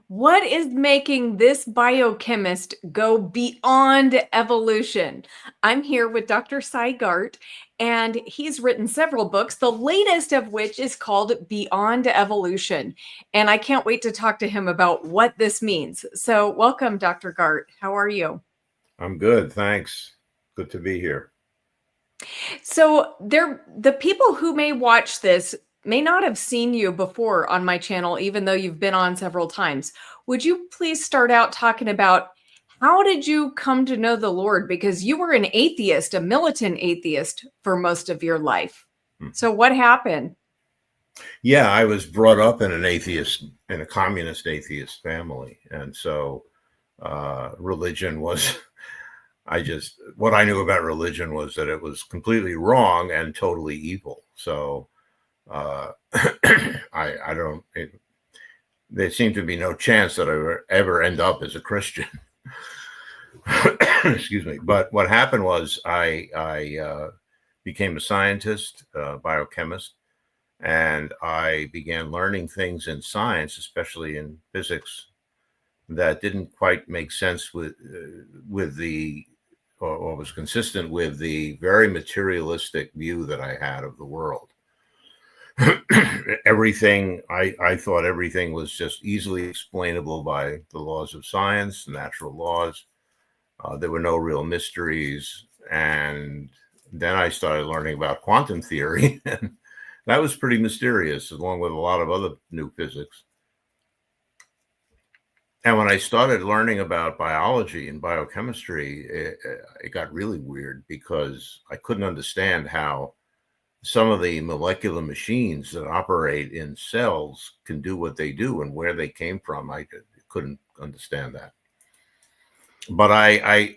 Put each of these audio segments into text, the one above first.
What is making this biochemist go beyond evolution? I'm here with Dr. Garte, and he's written several books, the latest of which is called Beyond Evolution. And I can't wait to talk to him about what this means. So, welcome, Dr. Garte. How are you? I'm good, thanks. Good to be here. So, the people who may watch this may not have seen you before on my channel, even though you've been on several times. Would you please start out talking about how did you come to know the Lord? Because you were an atheist, a militant atheist for most of your life. So what happened? Yeah, I was brought up in in a communist atheist family. And so religion was, what I knew about religion was that it was completely wrong and totally evil. So I don't, there seemed to be no chance that I would ever end up as a Christian. Excuse me. But what happened was I became a scientist, biochemist, and I began learning things in science, especially in physics, that didn't quite make sense with the or was consistent with the very materialistic view that I had of the world. I thought everything was just easily explainable by the laws of science, natural laws. There were no real mysteries. And then I started learning about quantum theory, and that was pretty mysterious, along with a lot of other new physics. And when I started learning about biology and biochemistry, it got really weird because I couldn't understand how some of the molecular machines that operate in cells can do what they do and where they came from. I couldn't understand that. But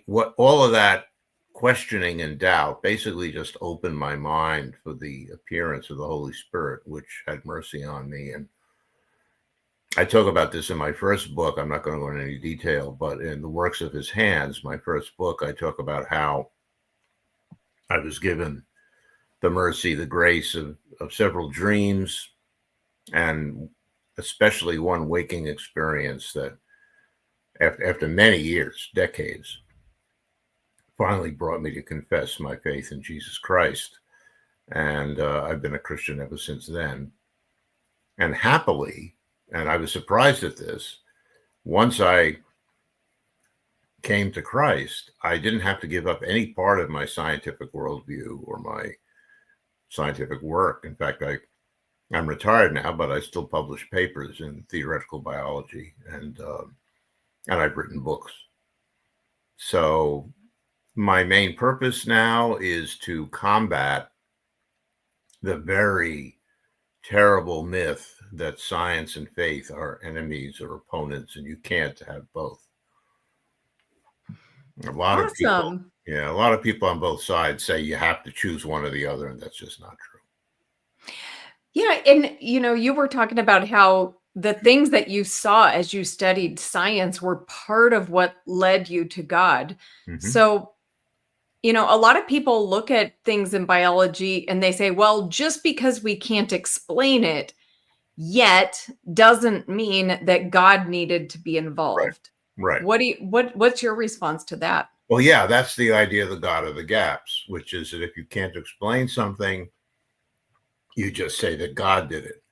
what all of that questioning and doubt basically just opened my mind for the appearance of the Holy Spirit, which had mercy on me. And I talk about this in my first book. I'm not going to go into any detail, but in The Works of His Hands, my first book, I talk about how I was given the mercy, the grace of several dreams, and especially one waking experience that after many years, decades, finally brought me to confess my faith in Jesus Christ. And I've been a Christian ever since then. And happily, and I was surprised at this, once I came to Christ, I didn't have to give up any part of my scientific worldview or my scientific work. In fact, I'm retired now, but I still publish papers in theoretical biology, and I've written books. So my main purpose now is to combat the very terrible myth that science and faith are enemies or opponents, and you can't have both. A lot of people, Awesome. a lot of people on both sides say you have to choose one or the other, and that's just not true. Yeah, and you were talking about how the things that you saw as you studied science were part of what led you to God. Mm-hmm. So, a lot of people look at things in biology and they say, well, just because we can't explain it yet doesn't mean that God needed to be Right. involved. Right. What's your response to that? Well, yeah, that's the idea of the God of the gaps, which is that if you can't explain something, you just say that God did it.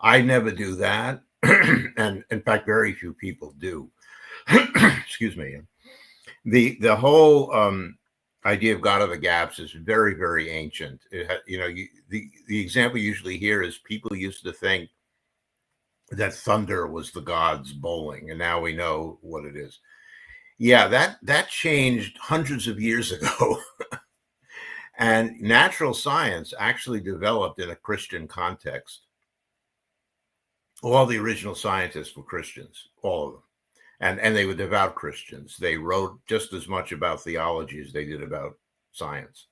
I never do that. And in fact, very few people do. Excuse me. The whole idea of God of the gaps is very, very ancient. The example you usually hear is people used to think that thunder was the gods bowling, and now we know what it is. Yeah, that changed hundreds of years ago. And natural science actually developed in a Christian context. All the original scientists were Christians, all of them. And they were devout Christians. They wrote just as much about theology as they did about science.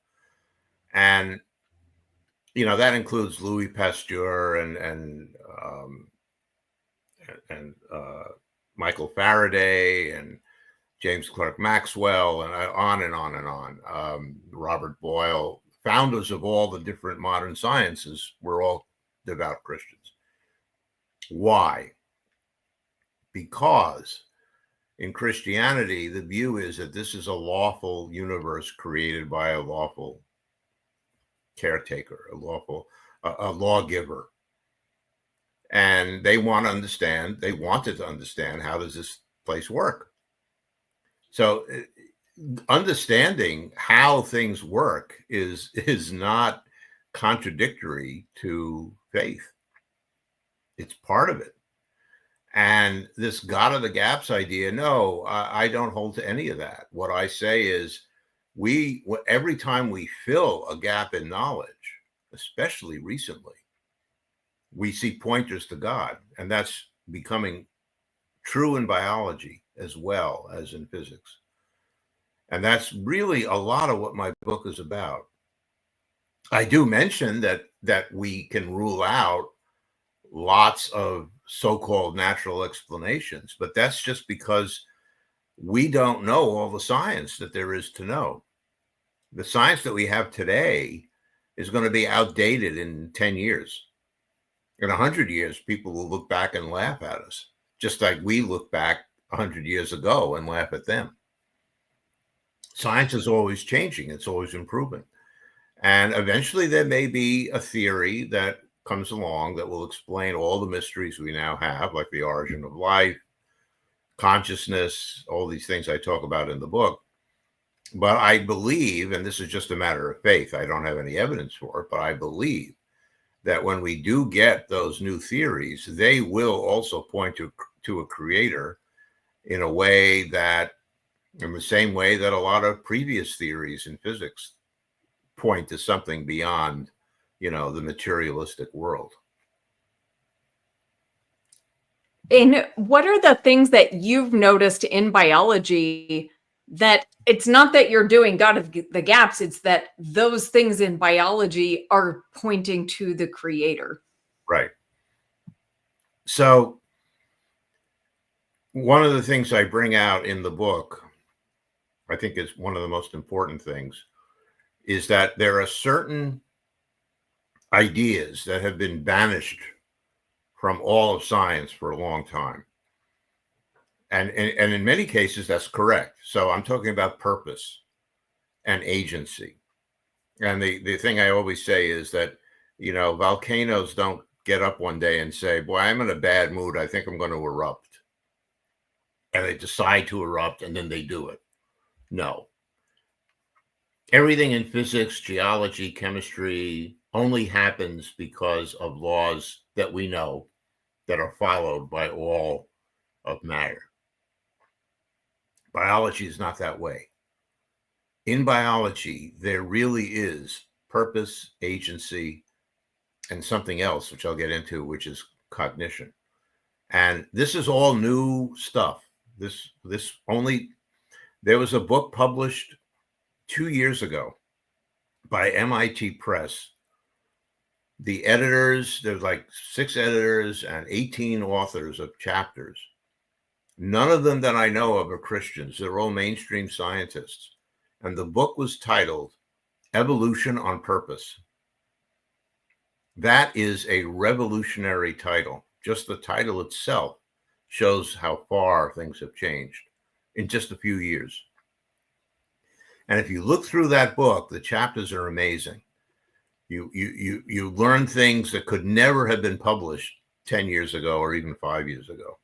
And, that includes Louis Pasteur and Michael Faraday and James Clerk Maxwell, and on and on and on. Robert Boyle, founders of all the different modern sciences, were all devout Christians. Why? because in Christianity, the view is that this is a lawful universe created by a lawful caretaker, a lawgiver. And they wanted to understand, how does this place work? So understanding how things work is not contradictory to faith. It's part of it. And this God of the gaps idea, no, I don't hold to any of that. What I say is every time we fill a gap in knowledge, especially recently, we see pointers to God. And that's becoming true in biology as well as in physics. And that's really a lot of what my book is about. I do mention that we can rule out lots of so-called natural explanations, but that's just because we don't know all the science that there is to know. The science that we have today is going to be outdated in 10 years. In 100 years, people will look back and laugh at us, just like we look back 100 years ago and laugh at them. Science is always changing. It's always improving. And eventually there may be a theory that comes along that will explain all the mysteries we now have, like the origin of life, consciousness, all these things I talk about in the book. But I believe, and this is just a matter of faith, I don't have any evidence for it, but I believe that when we do get those new theories, they will also point to a creator in a way that, in the same way that a lot of previous theories in physics point to something beyond, the materialistic world. And what are the things that you've noticed in biology that it's not that you're doing God of the gaps, it's that those things in biology are pointing to the creator? Right. So one of the things I bring out in the book, I think is one of the most important things, is that there are certain ideas that have been banished from all of science for a long time. And in many cases, that's correct. So I'm talking about purpose and agency. And the thing I always say is that, volcanoes don't get up one day and say, boy, I'm in a bad mood, I think I'm going to erupt. And they decide to erupt, and then they do it. No. Everything in physics, geology, chemistry only happens because of laws that we know that are followed by all of matter. Biology is not that way. In biology, there really is purpose, agency, and something else, which I'll get into, which is cognition. And this is all new stuff. There was a book published 2 years ago by MIT Press. The editors, there's like 6 editors and 18 authors of chapters. None of them that I know of are Christians. They're all mainstream scientists. And the book was titled Evolution on Purpose. That is a revolutionary title. Just the title itself shows how far things have changed in just a few years. And if you look through that book, the chapters are amazing. You learn things that could never have been published 10 years ago or even 5 years ago.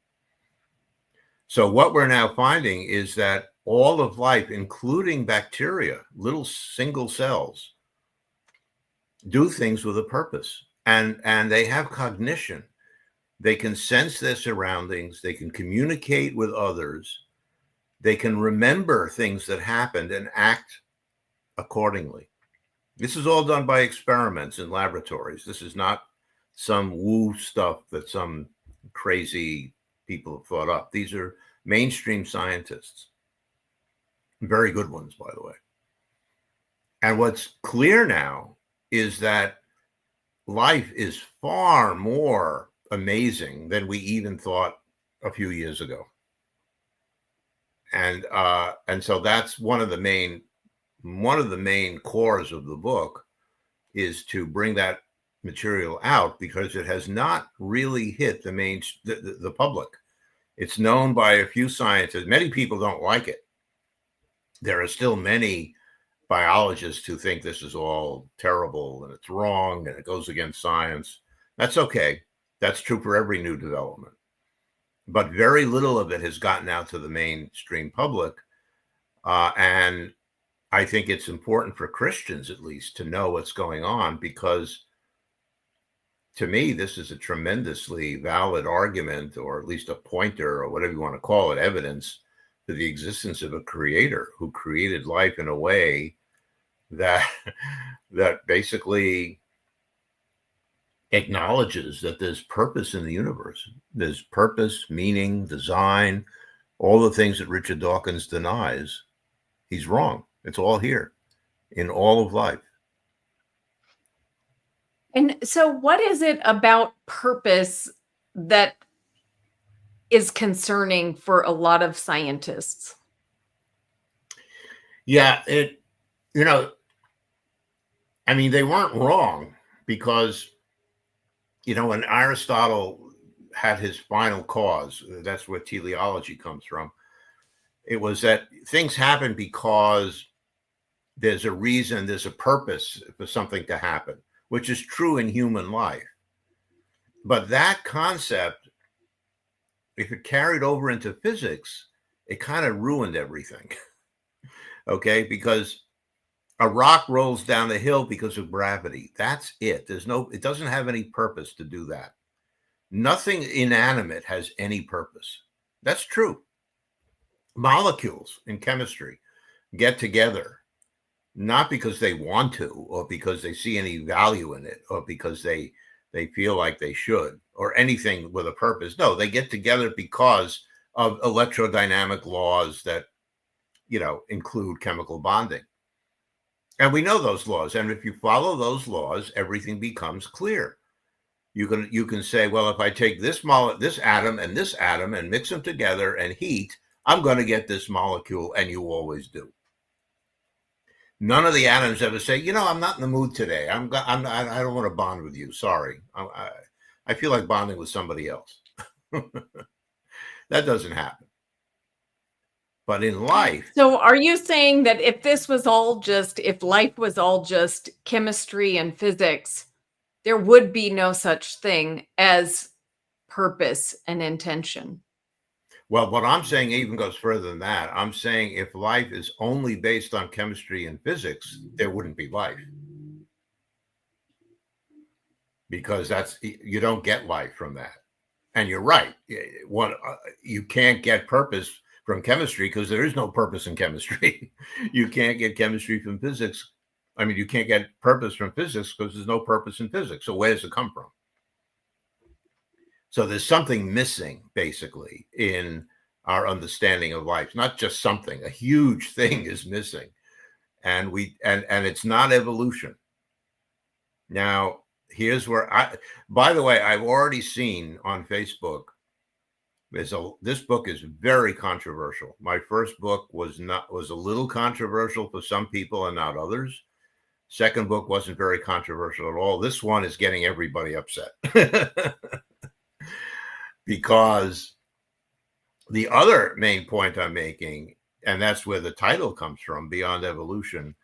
So what we're now finding is that all of life, including bacteria, little single cells, do things with a purpose. And they have cognition. They can sense their surroundings. They can communicate with others. They can remember things that happened and act accordingly. This is all done by experiments in laboratories. This is not some woo stuff that some crazy people have thought up. These are mainstream scientists. Very good ones, by the way. And what's clear now is that life is far more amazing than we even thought a few years ago. And so that's one of the main cores of the book, is to bring that material out, because it has not really hit the public. It's known by a few scientists. Many people don't like it. There are still many biologists who think this is all terrible and it's wrong and it goes against science. That's okay. That's true for every new development. But very little of it has gotten out to the mainstream public. And I think it's important for Christians, at least, to know what's going on, because to me, this is a tremendously valid argument, or at least a pointer, or whatever you want to call it, evidence to the existence of a creator who created life in a way that that basically acknowledges that there's purpose in the universe. There's purpose, meaning, design, all the things that Richard Dawkins denies. He's wrong. It's all here in all of life. And so what is it about purpose that is concerning for a lot of scientists? Yeah, I mean, they weren't wrong, because, when Aristotle had his final cause, that's where teleology comes from. It was that things happen because there's a reason, there's a purpose for something to happen, which is true in human life. But that concept, if it carried over into physics, it kind of ruined everything. Okay, because a rock rolls down the hill because of gravity. That's it. It doesn't have any purpose to do that. Nothing inanimate has any purpose. That's true. Molecules in chemistry get together not because they want to, or because they see any value in it, or because they feel like they should, or anything with a purpose. No, they get together because of electrodynamic laws that, include chemical bonding. And we know those laws. And if you follow those laws, everything becomes clear. You can say, well, if I take this atom and mix them together and heat, I'm going to get this molecule, and you always do. None of the atoms ever say, I'm not in the mood today. I don't want to bond with you. Sorry. I feel like bonding with somebody else. That doesn't happen. But in life. So are you saying that if life was all just chemistry and physics, there would be no such thing as purpose and intention? Well, what I'm saying even goes further than that. I'm saying if life is only based on chemistry and physics, there wouldn't be life. Because you don't get life from that. And you're right. You can't get purpose from chemistry because there is no purpose in chemistry. You can't get chemistry from physics. I mean, you can't get purpose from physics because there's no purpose in physics. So where does it come from? So there's something missing, basically, in our understanding of life. Not just something, a huge thing is missing. And it's not evolution. Now, here's where by the way, I've already seen on Facebook, this book is very controversial. My first book was a little controversial for some people and not others. Second book wasn't very controversial at all. This one is getting everybody upset. Because the other main point I'm making, and that's where the title comes from, Beyond Evolution,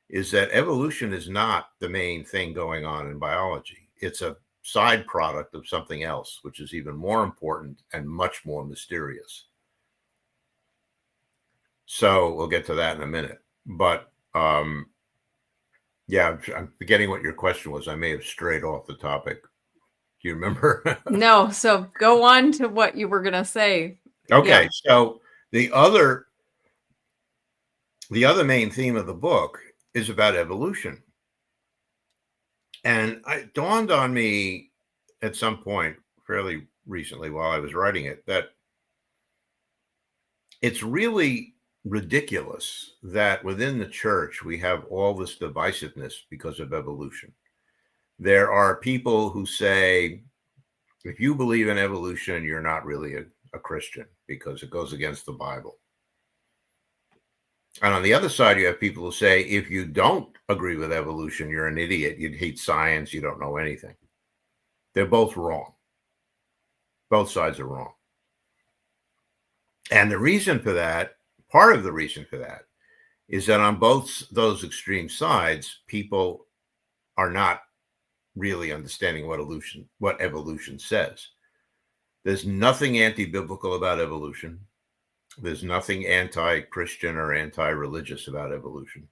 is that evolution is not the main thing going on in biology. It's a side product of something else, which is even more important and much more mysterious. So we'll get to that in a minute. But yeah, I'm forgetting what your question was. I may have strayed off the topic. Do you remember? No. So go on to what you were going to say. Okay. Yeah. So the other main theme of the book is about evolution. And it dawned on me at some point fairly recently while I was writing it that it's really ridiculous that within the church we have all this divisiveness because of evolution. There are people who say, if you believe in evolution, you're not really a Christian because it goes against the Bible. And on the other side, you have people who say, if you don't agree with evolution, you're an idiot. You hate science. You don't know anything. They're both wrong. Both sides are wrong. And the reason for that, part of the reason for that, is that on both those extreme sides, people are not really understanding what evolution says. There's nothing anti-biblical about evolution. There's nothing anti-Christian or anti-religious about evolution.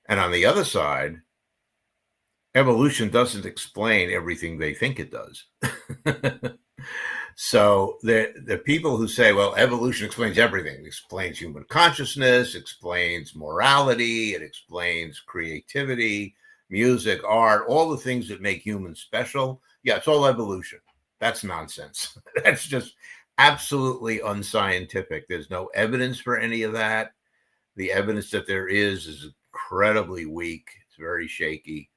And on the other side, evolution doesn't explain everything they think it does. So the people who say, well, evolution explains everything. It explains human consciousness, explains morality, it explains creativity, music, art, all the things that make humans special. Yeah, it's all evolution. That's nonsense. That's just absolutely unscientific. There's no evidence for any of that. The evidence that there is incredibly weak. It's very shaky.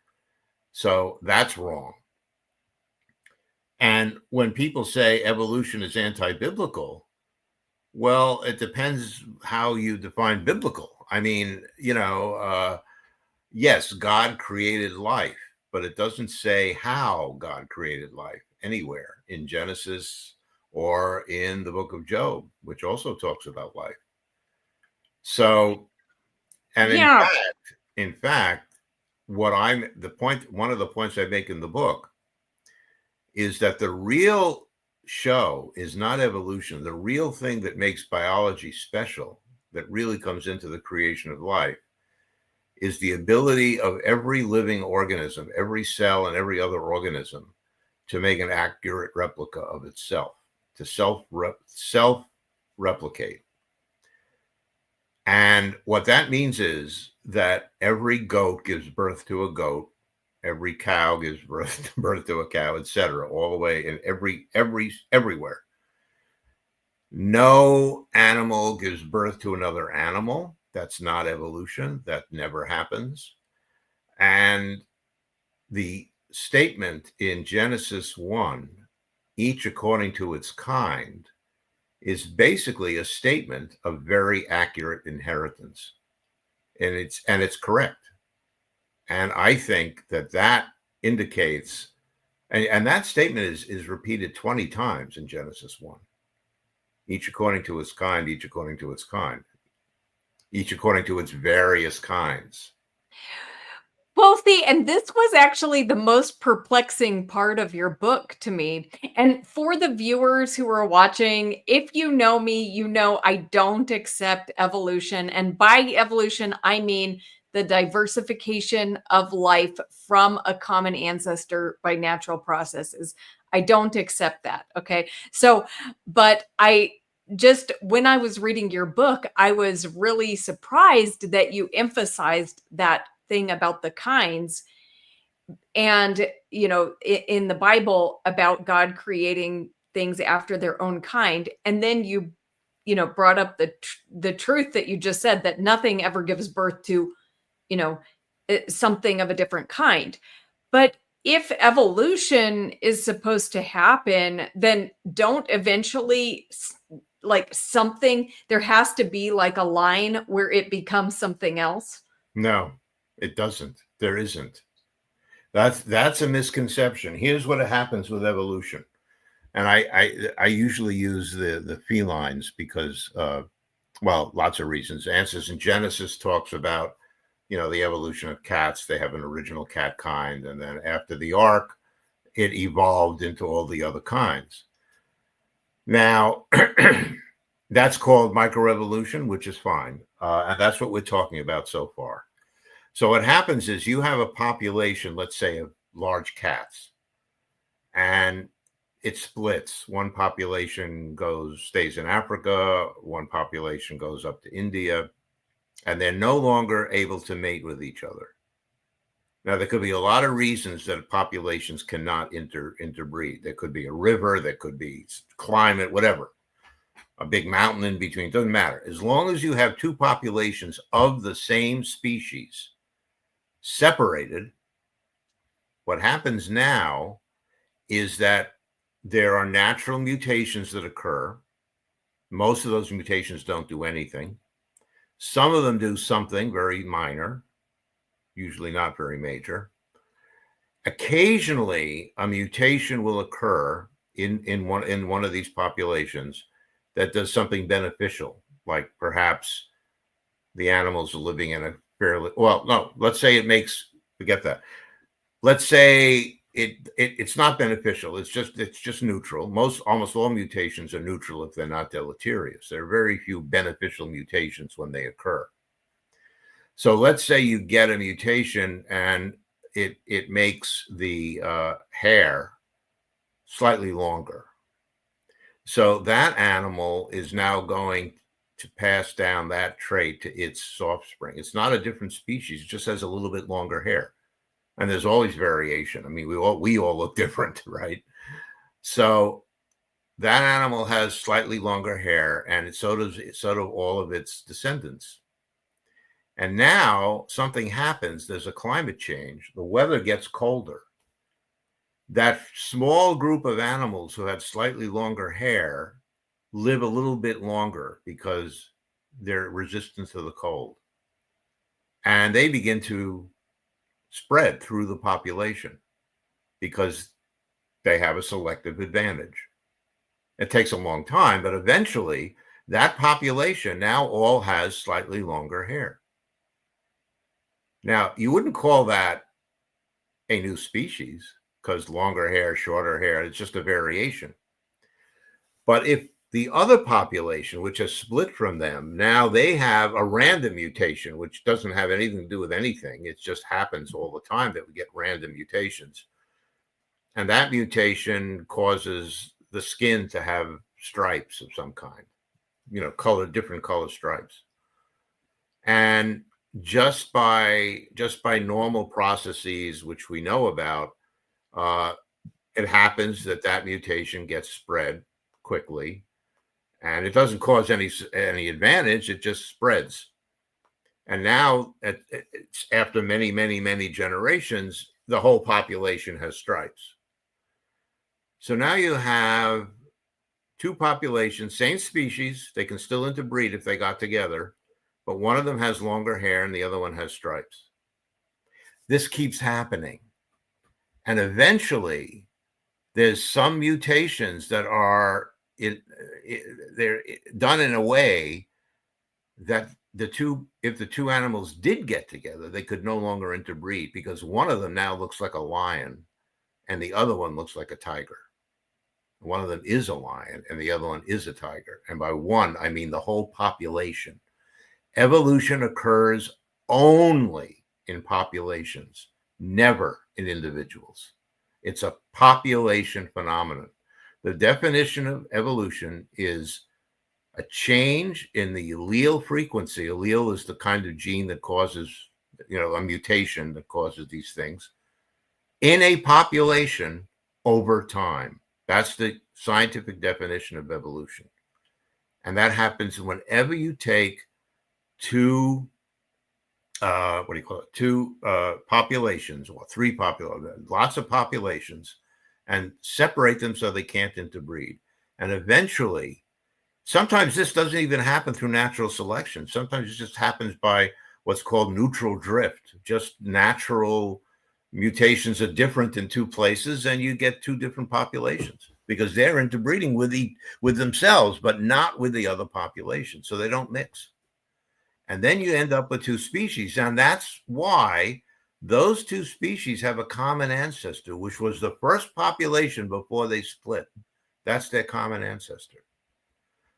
So that's wrong. And when people say evolution is anti-biblical, well, it depends how you define biblical. I mean, yes, God created life, but it doesn't say how God created life anywhere in Genesis or in the book of Job, which also talks about life. So, and Yeah. in fact, one of the points I make in the book is that the real show is not evolution. The real thing that makes biology special, that really comes into the creation of life, is the ability of every living organism, every cell and every other organism, to make an accurate replica of itself, to self-replicate. And what that means is that every goat gives birth to a goat, every cow gives birth to a cow, etc., all the way in everywhere. No animal gives birth to another animal. That's not evolution. That never happens. And the statement in Genesis 1, each according to its kind, is basically a statement of very accurate inheritance. And it's correct. And I think that indicates, and that statement is repeated 20 times in Genesis 1. Each according to its kind, each according to its kind, each according to its various kinds. Well, see, and this was actually the most perplexing part of your book to me. And for the viewers who are watching, if you know me, you know I don't accept evolution. And by evolution, I mean the diversification of life from a common ancestor by natural processes. I don't accept that. Okay. So, but when I was reading your book, I was really surprised that you emphasized that thing about the kinds, and in the Bible about God creating things after their own kind. And then you brought up the truth that you just said, that nothing ever gives birth to you know something of a different kind. But if evolution is supposed to happen, then don't eventually, like, something, there has to be like a line where it becomes something else. No, it doesn't. There isn't. That's a misconception. Here's what happens with evolution. And I usually use the felines because, well, lots of reasons. Answers in Genesis talks about, the evolution of cats. They have an original cat kind. And then after the ark, it evolved into all the other kinds. Now, that's called microevolution, which is fine. And that's what we're talking about so far. So what happens is you have a population, let's say, of large cats, and it splits. One population stays in Africa, one population goes up to India, and they're no longer able to mate with each other. Now, there could be a lot of reasons that populations cannot interbreed. There could be a river, there could be climate, whatever, a big mountain in between, doesn't matter. As long as you have two populations of the same species separated, what happens now is that there are natural mutations that occur. Most of those mutations don't do anything. Some of them do something very minor, usually not very major. Occasionally, a mutation will occur in one of these populations that does something beneficial, like perhaps the animals are living in a fairly, well, no, let's say it makes, forget that. Let's say it's not beneficial. It's just neutral. Almost all mutations are neutral if they're not deleterious. There are very few beneficial mutations when they occur. So let's say you get a mutation and it makes the hair slightly longer. So that animal is now going to pass down that trait to its offspring. It's not a different species, it just has a little bit longer hair. And there's always variation. I mean, we all look different, right? So that animal has slightly longer hair, and so do all of its descendants. And now something happens. There's a climate change. The weather gets colder. That small group of animals who had slightly longer hair live a little bit longer because they're resistant to the cold. And they begin to spread through the population because they have a selective advantage. It takes a long time, but eventually that population now all has slightly longer hair. Now, you wouldn't call that a new species because longer hair, shorter hair, it's just a variation. But if the other population, which has split from them, now they have a random mutation, which doesn't have anything to do with anything. It just happens all the time that we get random mutations. And that mutation causes the skin to have stripes of some kind, different color stripes. And just by normal processes, which we know about, it happens that mutation gets spread quickly, and it doesn't cause any advantage. It just spreads. And now, it's after many generations, the whole population has stripes. So now you have two populations, same species. They can still interbreed if they got together, but one of them has longer hair and the other one has stripes. This keeps happening. And eventually, there's some mutations that are they're done in a way that if the two animals did get together, they could no longer interbreed because one of them now looks like a lion and the other one looks like a tiger. One of them is a lion and the other one is a tiger. And by one, I mean the whole population. Evolution occurs only in populations, never in individuals. It's a population phenomenon. The definition of evolution is a change in the allele frequency. Allele is the kind of gene that causes, a mutation that causes these things in a population over time. That's the scientific definition of evolution. And that happens whenever you take two populations or three populations, lots of populations, and separate them so they can't interbreed. And eventually, sometimes this doesn't even happen through natural selection. Sometimes it just happens by what's called neutral drift. Just natural mutations are different in two places, and you get two different populations because they're interbreeding with themselves, but not with the other population. So they don't mix. And then you end up with two species. And that's why those two species have a common ancestor, which was the first population before they split. That's their common ancestor.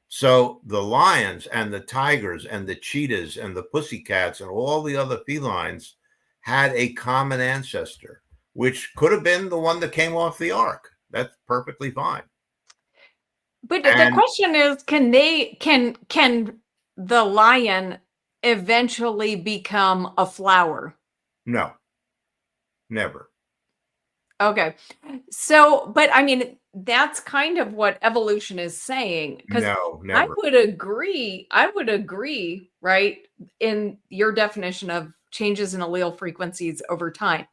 So the lions and the tigers and the cheetahs and the pussycats and all the other felines had a common ancestor, which could have been the one that came off the ark. That's perfectly fine. But the question is, can the lion eventually become a flower? No, never. Okay. So, but I mean, that's kind of what evolution is saying. Because no, never. I would agree, right, in your definition of changes in allele frequencies over time.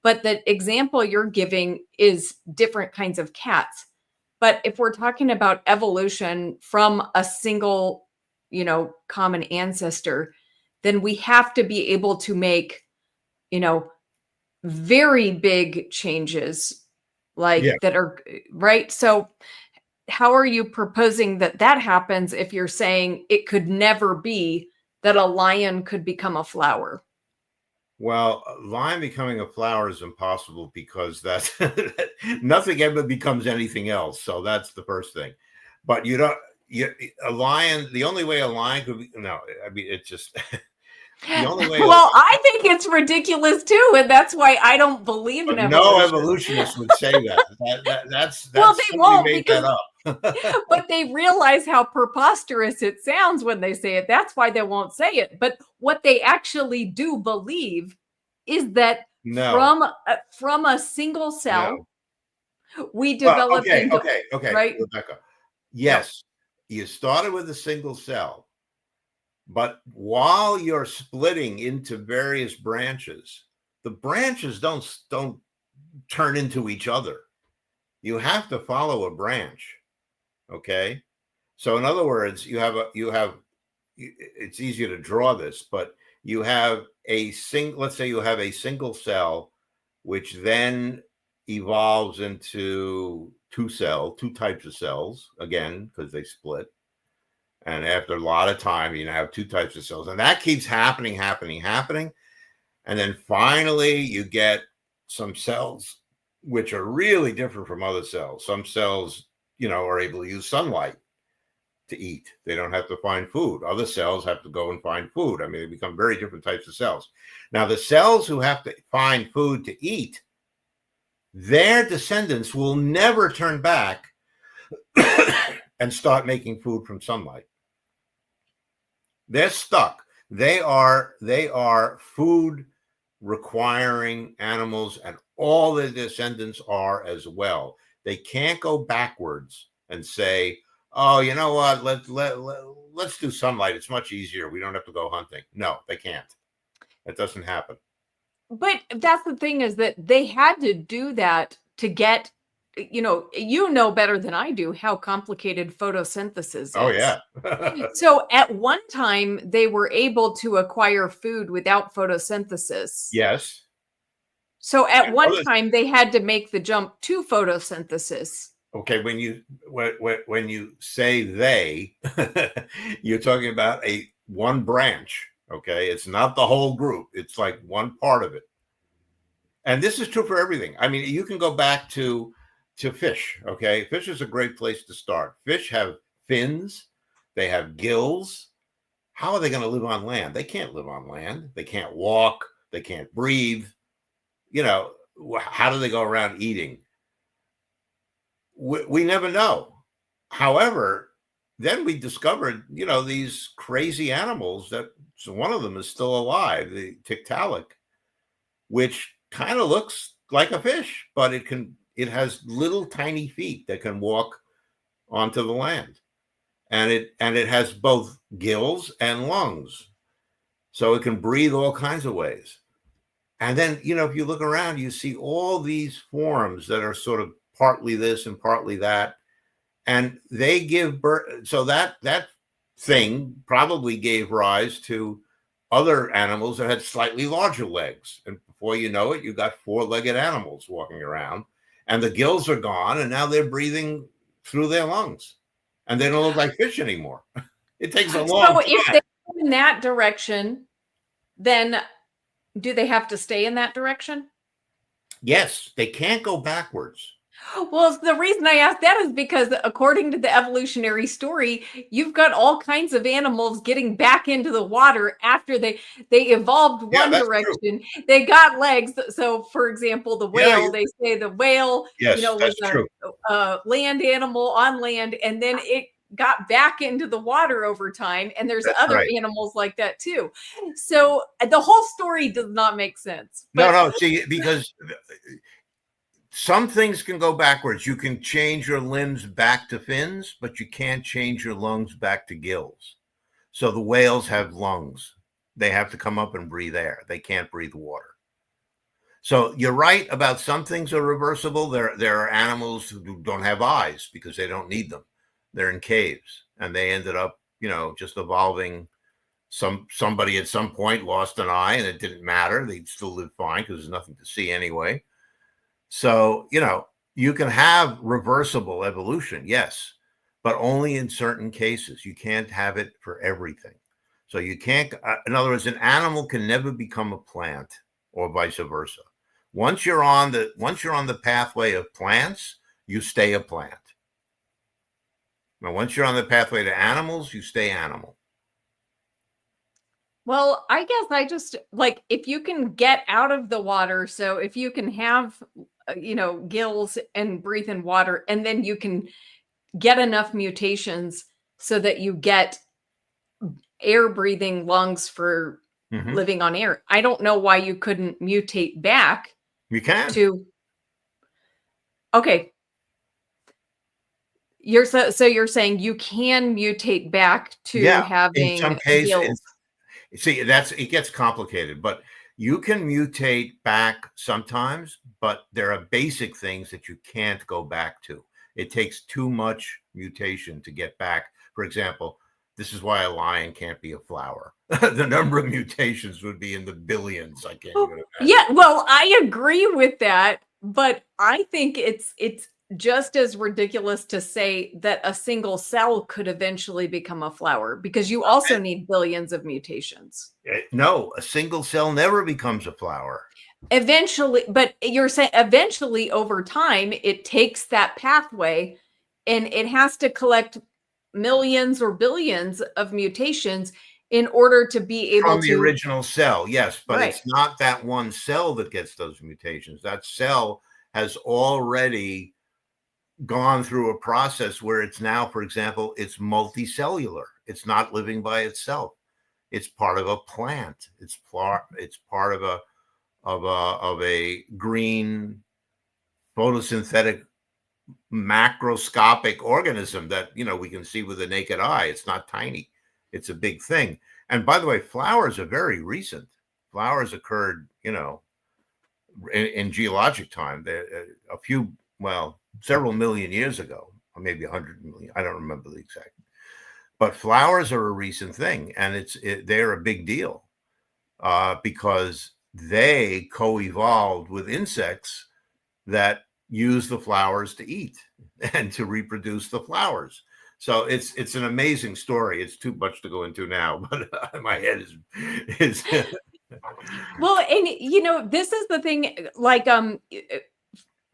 But the example you're giving is different kinds of cats. But if we're talking about evolution from a single, common ancestor, then we have to be able to make, very big changes that are right. So how are you proposing that that happens if you're saying it could never be that a lion could become a flower? Well, a lion becoming a flower is impossible because that's nothing ever becomes anything else. So that's the first thing. But you don't, a lion, the only way a lion could be, no, I mean, it's just the only way Well, I think it's ridiculous too, and that's why I don't believe in no evolution. evolutionist would say that. Well, That's they somebody won't made that because up. but they realize how preposterous it sounds when they say it. That's why they won't say it. But what they actually do believe is that No, from a single cell no. we Well, developed okay, into okay, right. Rebecca. Yep. Yes, you started with a single cell, but while you're splitting into various branches, the branches don't turn into each other. You have to follow a branch. Okay. So in other words, it's easier to draw this, but you have let's say you have a single cell, which then evolves into two types of cells, again, because they split. And after a lot of time, you have two types of cells. And that keeps happening, happening, happening. And then finally, you get some cells which are really different from other cells. Some cells, are able to use sunlight to eat. They don't have to find food. Other cells have to go and find food. I mean, they become very different types of cells. Now, the cells who have to find food to eat, their descendants will never turn back and start making food from sunlight. They're stuck. They are food requiring animals, and all their descendants are as well. They can't go backwards and say, "Oh, you know what? Let's do sunlight. It's much easier. We don't have to go hunting." No, they can't. That doesn't happen. But that's the thing is that they had to do that to get, you know better than I do how complicated photosynthesis Oh is. yeah. So at one time, they were able to acquire food without photosynthesis. Yes. So at And one others, time, they had to make the jump to photosynthesis. okay, when you say they, you're talking about a one branch. Okay, it's not the whole group. It's like one part of it. And this is true for everything. I mean, you can go back to fish. Okay, fish is a great place to start. Fish have fins, they have gills. How are they going to live on land? They can't live on land. They can't walk. They can't breathe. You know, how do they go around eating? We never know. However, then we discovered, these crazy animals that, so one of them is still alive, the tiktaalik, which kind of looks like a fish, but it has little tiny feet that can walk onto the land. And it has both gills and lungs. So it can breathe all kinds of ways. And then, if you look around, you see all these forms that are sort of partly this and partly that. And they give birth. So that thing probably gave rise to other animals that had slightly larger legs. And before you know it, you got four-legged animals walking around, and the gills are gone, and now they're breathing through their lungs. And they don't look like fish anymore. It takes a long So if they time. go in that direction, then do they have to stay in that direction? Yes, they can't go backwards. Well, the reason I asked that is because according to the evolutionary story, you've got all kinds of animals getting back into the water after they evolved Yeah, one that's true. direction. They got legs. So, for example, the Yeah, whale, they say the whale, yes, was that's true. a land animal on land, and then it got back into the water over time. And there's That's other right. animals like that too. So the whole story does not make sense. No, But no, see, because some things can go backwards. You can change your limbs back to fins, but you can't change your lungs back to gills. So the whales have lungs. They have to come up and breathe air. They can't breathe water. So you're right about some things are reversible. There are animals who don't have eyes because they don't need them. They're in caves, and they ended up, just evolving. Somebody at some point lost an eye, and it didn't matter. They'd still live fine because there's nothing to see anyway. So, you can have reversible evolution, yes. but only in certain cases. You can't have it for everything. So you can't, in other words, an animal can never become a plant or vice versa. Once you're on the pathway of plants, you stay a plant. Now, once you're on the pathway to animals, you stay animal. Well, I guess I just like if you can get out of the water. So if you can have, gills and breathe in water, and then you can get enough mutations so that you get air breathing lungs for living on air. I don't know why you couldn't mutate back. You can. Okay. You're you're saying you can mutate back to In some having cases, gills. see, it gets complicated, but you can mutate back sometimes, but there are basic things that you can't go back to. It takes too much mutation to get back. For example, this is why a lion can't be a flower. The number of mutations would be in the billions. I can't even imagine. Yeah, well, I agree with that, but I think it's just as ridiculous to say that a single cell could eventually become a flower because you also need billions of mutations. No, a single cell never becomes a flower. Eventually, but you're saying eventually over time, it takes that pathway and it has to collect millions or billions of mutations in order to be able From the to. original cell, yes, but Right. it's not that one cell that gets those mutations. That cell has already gone through a process where it's now, for example, it's multicellular. It's not living by itself. It's part of a plant. It's part of a green photosynthetic macroscopic organism that we can see with the naked eye. It's not tiny. It's a big thing. And by the way, flowers are very recent. Flowers occurred, in geologic time. A few, several million years ago, or maybe 100 million. I don't remember the exact. But flowers are a recent thing, and they're a big deal because they co-evolved with insects that use the flowers to eat and to reproduce the flowers. So it's an amazing story. It's too much to go into now, but my head is Well, and this is the thing, like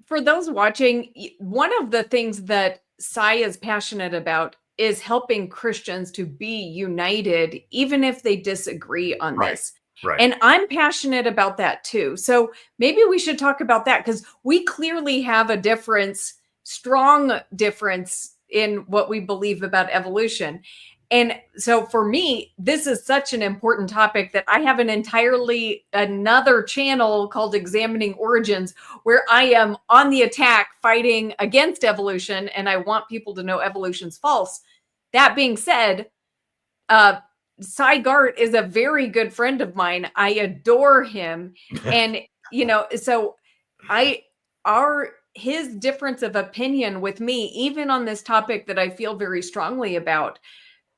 for those watching, one of the things that Sai is passionate about is helping Christians to be united, even if they disagree on right, this. right. And I'm passionate about that too. So maybe we should talk about that because we clearly have a difference, strong difference in what we believe about evolution. And so for me, this is such an important topic that I have another channel called Examining Origins, where I am on the attack fighting against evolution. And I want people to know evolution's false. That being said, Cy Garte is a very good friend of mine. I adore him. And, so his difference of opinion with me, even on this topic that I feel very strongly about,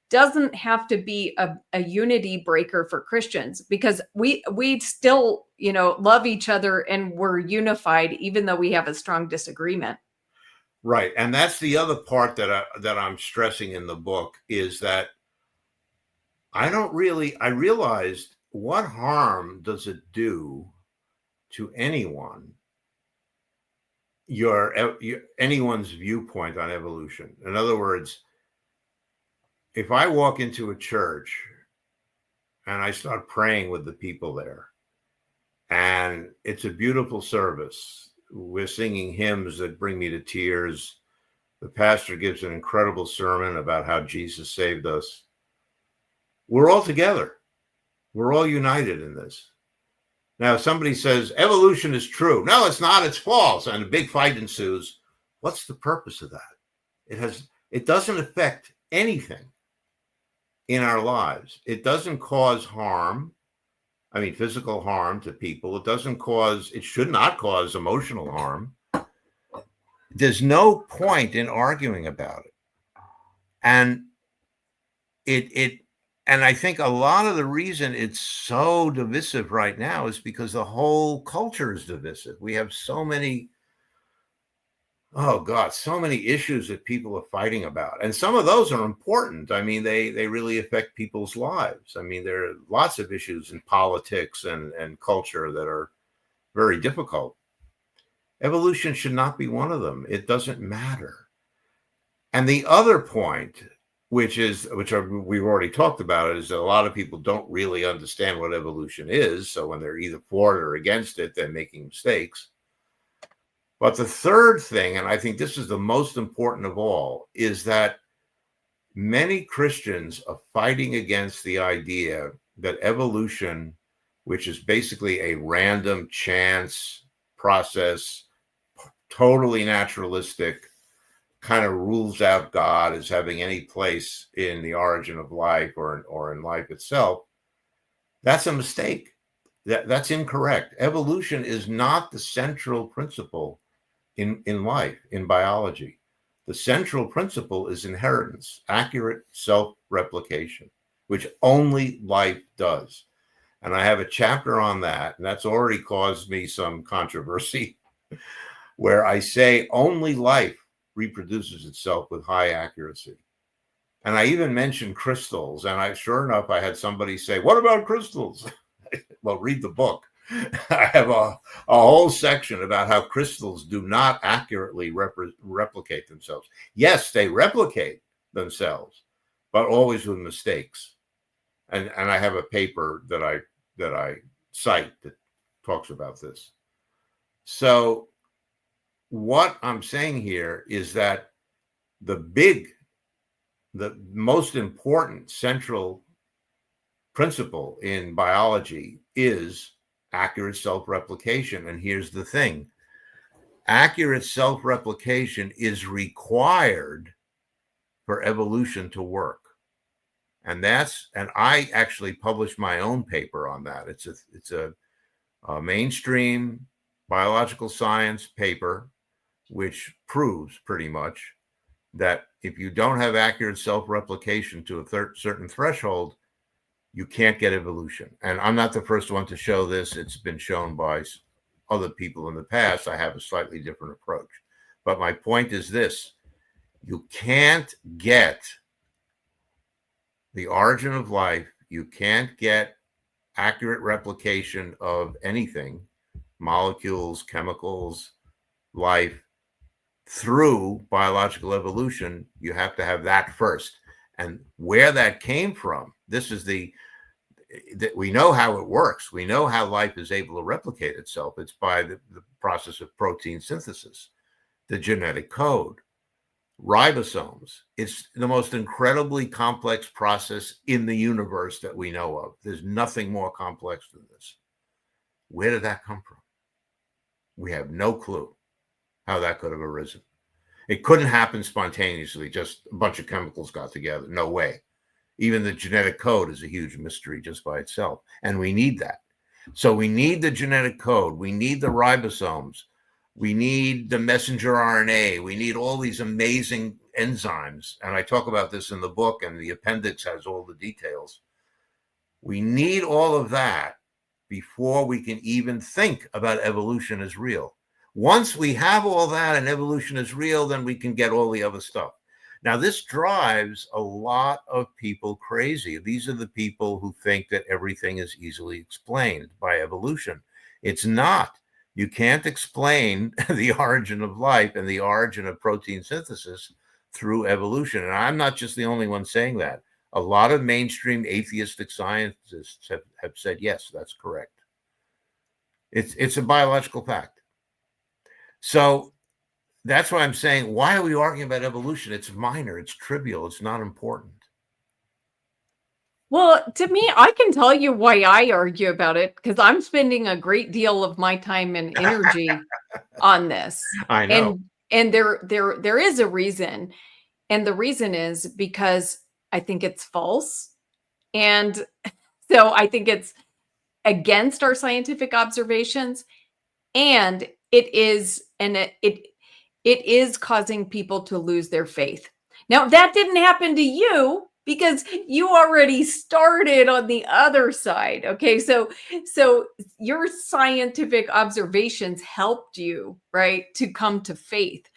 doesn't have to be a unity breaker for Christians because we still, love each other and we're unified, even though we have a strong disagreement. Right. And that's the other part that I'm stressing in the book is that I realized what harm does it do to anyone, anyone's viewpoint on evolution. In other words, if I walk into a church and I start praying with the people there, and it's a beautiful service, we're singing hymns that bring me to tears. The pastor gives an incredible sermon about how Jesus saved us. We're all together. We're all united in this. Now, if somebody says evolution is true, no, it's not, it's false, and a big fight ensues, what's the purpose of that? It doesn't affect anything in our lives. It doesn't cause harm. I mean, physical harm to people. It should not cause emotional harm. There's no point in arguing about it. And and I think a lot of the reason it's so divisive right now is because the whole culture is divisive. We have so many Oh God, so many issues that people are fighting about. And some of those are important. I mean, they really affect people's lives. I mean, there are lots of issues in politics and culture that are very difficult. Evolution should not be one of them. It doesn't matter. And the other point, we've already talked about, is that a lot of people don't really understand what evolution is. So when they're either for it or against it, they're making mistakes. But the third thing, and I think this is the most important of all, is that many Christians are fighting against the idea that evolution, which is basically a random chance process, totally naturalistic, kind of rules out God as having any place in the origin of life or in life itself. That's a mistake. That's incorrect. Evolution is not the central principle in life, in biology. The central principle is inheritance, accurate self-replication, which only life does. And I have a chapter on that, and that's already caused me some controversy, where I say only life reproduces itself with high accuracy. And I even mentioned crystals, and sure enough, I had somebody say, "What about crystals?" Well, read the book. I have a whole section about how crystals do not accurately replicate themselves. Yes, they replicate themselves, but always with mistakes. And I have a paper that I cite that talks about this. So what I'm saying here is that the most important central principle in biology is accurate self-replication. And here's the thing: accurate self-replication is required for evolution to work. And I actually published my own paper on that. It's a mainstream biological science paper, which proves pretty much that if you don't have accurate self-replication to a certain threshold, you can't get evolution. And I'm not the first one to show this. It's been shown by other people in the past. I have a slightly different approach. But my point is this: you can't get the origin of life, you can't get accurate replication of anything, molecules, chemicals, life, through biological evolution. You have to have that first. And where that came from, that we know how it works. We know how life is able to replicate itself. It's by the process of protein synthesis, the genetic code, ribosomes. It's the most incredibly complex process in the universe that we know of. There's nothing more complex than this. Where did that come from? We have no clue how that could have arisen. It couldn't happen spontaneously, just a bunch of chemicals got together. No way. Even the genetic code is a huge mystery just by itself. And we need that. So we need the genetic code. We need the ribosomes. We need the messenger RNA. We need all these amazing enzymes. And I talk about this in the book, and the appendix has all the details. We need all of that before we can even think about evolution as real. Once we have all that and evolution is real, then we can get all the other stuff. Now, this drives a lot of people crazy. These are the people who think that everything is easily explained by evolution. It's not. You can't explain the origin of life and the origin of protein synthesis through evolution. And I'm not just the only one saying that. A lot of mainstream atheistic scientists have said, yes, that's correct. It's a biological fact. So that's why I'm saying, why are we arguing about evolution? It's minor, it's trivial, it's not important. Well, to me, I can tell you why I argue about it, because I'm spending a great deal of my time and energy on this. I know. And there is a reason. And the reason is because I think it's false. And so I think it's against our scientific observations. And it is causing people to lose their faith. Now, that didn't happen to you because you already started on the other side. Okay. So your scientific observations helped you, right, to come to faith.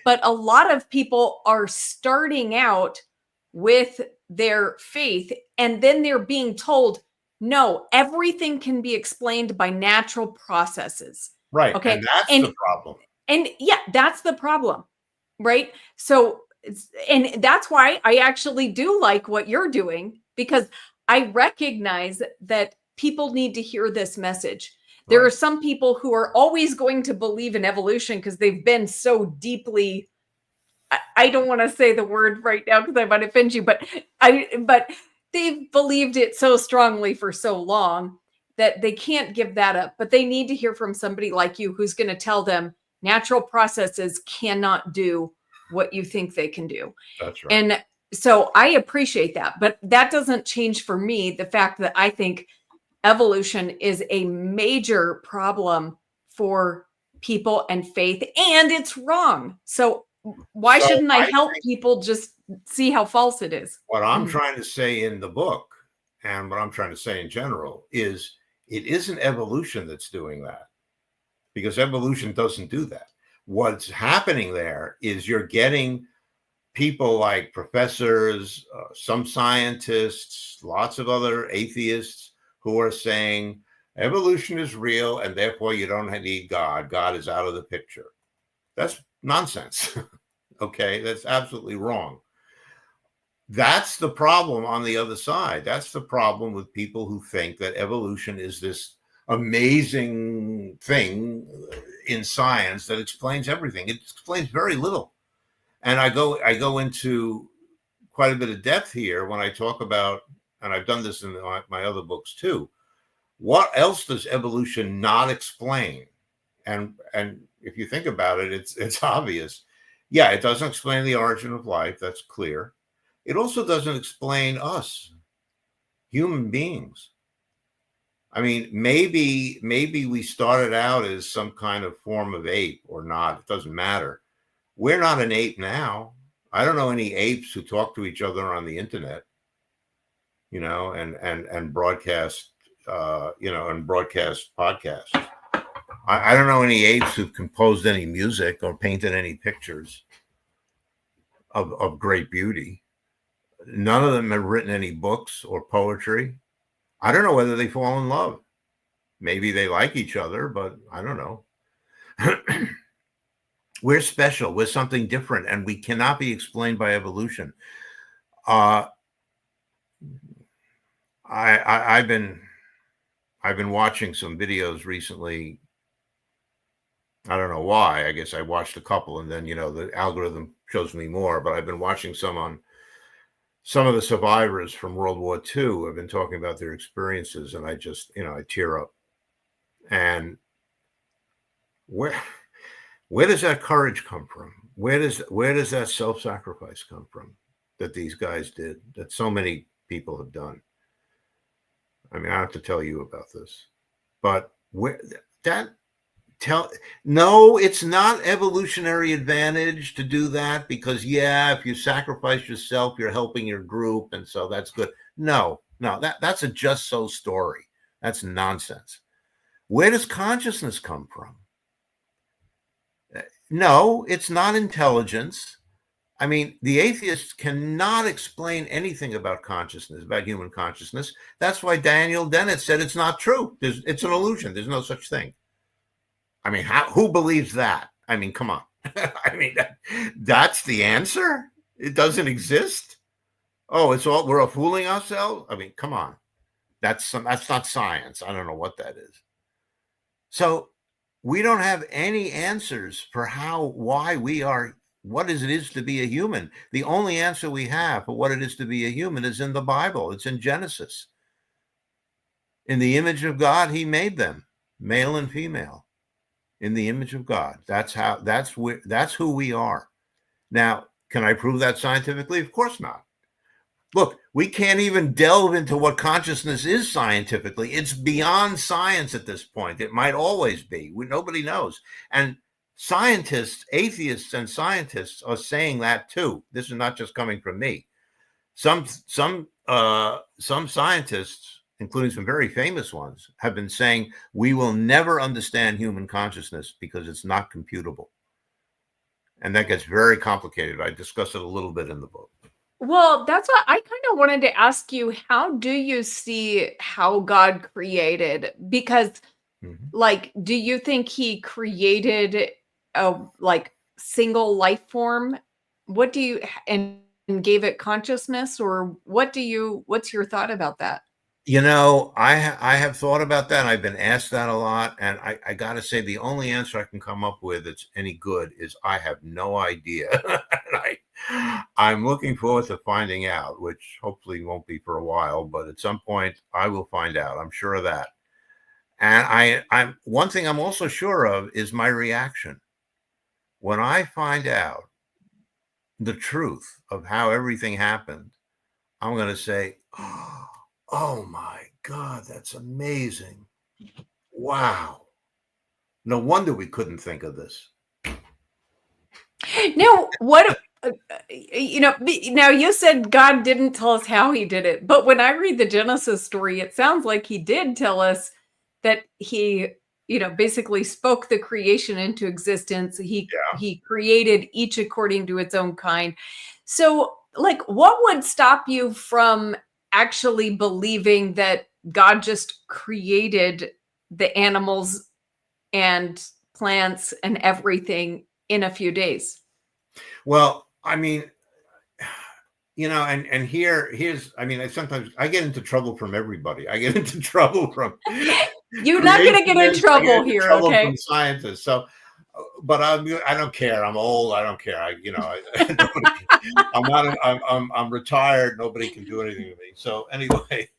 But a lot of people are starting out with their faith, and then they're being told, no, everything can be explained by natural processes. Right. Okay. And that's And the problem. and yeah, that's the problem, right? So, and that's why I actually do like what you're doing, because I recognize that people need to hear this message. There are Right. some people who are always going to believe in evolution because they've been so deeply, I don't want to say the word right now because I might offend you, but they've believed it so strongly for so long that they can't give that up. But they need to hear from somebody like you who's going to tell them natural processes cannot do what you think they can do. That's right. And so I appreciate that. But that doesn't change for me the fact that I think evolution is a major problem for people and faith, and it's wrong. So why So shouldn't I I help think people just see how false it is? what I'm Mhm. trying to say in the book and what I'm trying to say in general is it isn't evolution that's doing that, because evolution doesn't do that. What's happening there is you're getting people like professors, some scientists, lots of other atheists who are saying evolution is real and therefore you don't need God. God is out of the picture. That's nonsense. Okay, that's absolutely wrong. That's the problem on the other side. That's the problem with people who think that evolution is this amazing thing in science that explains everything. It explains very little. And I go into quite a bit of depth here when I talk about, and I've done this in my other books too. What else does evolution not explain? And if you think about it, it's obvious. Yeah, it doesn't explain the origin of life. That's clear. It also doesn't explain us, human beings. I mean, maybe we started out as some kind of form of ape or not. It doesn't matter. We're not an ape now. I don't know any apes who talk to each other on the internet, and broadcast, and broadcast podcasts. I don't know any apes who've composed any music or painted any pictures of great beauty. None of them have written any books or poetry. I don't know whether they fall in love. Maybe they like each other, but I don't know. We're special. We're something different, and we cannot be explained by evolution. Uh, I've been watching some videos recently. I don't know why. I guess I watched a couple, and then the algorithm shows me more. But I've been watching some on some of the survivors from World War II. Have been talking about their experiences, and I just I tear up. And where does that courage come from? Where does that self-sacrifice come from that these guys did, that so many people have done? I mean, I have to tell you about this, but no, it's not evolutionary advantage to do that, because if you sacrifice yourself, you're helping your group, and so that's good. No, that's a just so story. That's nonsense. Where does consciousness come from? No, it's not intelligence. I mean, the atheists cannot explain anything about consciousness, about human consciousness. That's why Daniel Dennett said it's not true. It's an illusion. There's no such thing. I mean, who believes that? I mean, come on. I mean, that's the answer? It doesn't exist? Oh, we're fooling ourselves? I mean, come on. That's not science. I don't know what that is. So we don't have any answers for why we are, what it is to be a human. The only answer we have for what it is to be a human is in the Bible. It's in Genesis. In the image of God, he made them, male and female, in the image of God. That's who we are. Now, can I prove that scientifically? Of course not. Look, we can't even delve into what consciousness is scientifically. It's beyond science at this point. It might always be. Nobody knows. And scientists, atheists and scientists are saying that too. This is not just coming from me. Some scientists, including some very famous ones, have been saying we will never understand human consciousness because it's not computable. And that gets very complicated. I discuss it a little bit in the book. Well, that's what I kind of wanted to ask you. How do you see how God created? Because, Mhm. like, do you think he created a like single life form? What do you and gave it consciousness, or what's your thought about that? I have thought about that. I've been asked that a lot, and I got to say the only answer I can come up with that's any good is I have no idea. And I'm looking forward to finding out, which hopefully won't be for a while, but at some point I will find out. I'm sure of that. And I'm one thing I'm also sure of is my reaction when I find out the truth of how everything happened. I'm going to say, oh my God, that's amazing. Wow. No wonder we couldn't think of this. Now, now you said God didn't tell us how he did it, but when I read the Genesis story, it sounds like he did tell us that he, basically spoke the creation into existence. Yeah. He created each according to its own kind. So, like, what would stop you from actually believing that God just created the animals and plants and everything in a few days? Well, I mean, and here's I mean, I sometimes I get into trouble from everybody. I get into trouble from You're not gonna get in creationists. I get trouble into here, trouble okay? from scientists. So, but I don't care. I'm old. I don't care. I'm not. I'm retired. Nobody can do anything to me. So anyway,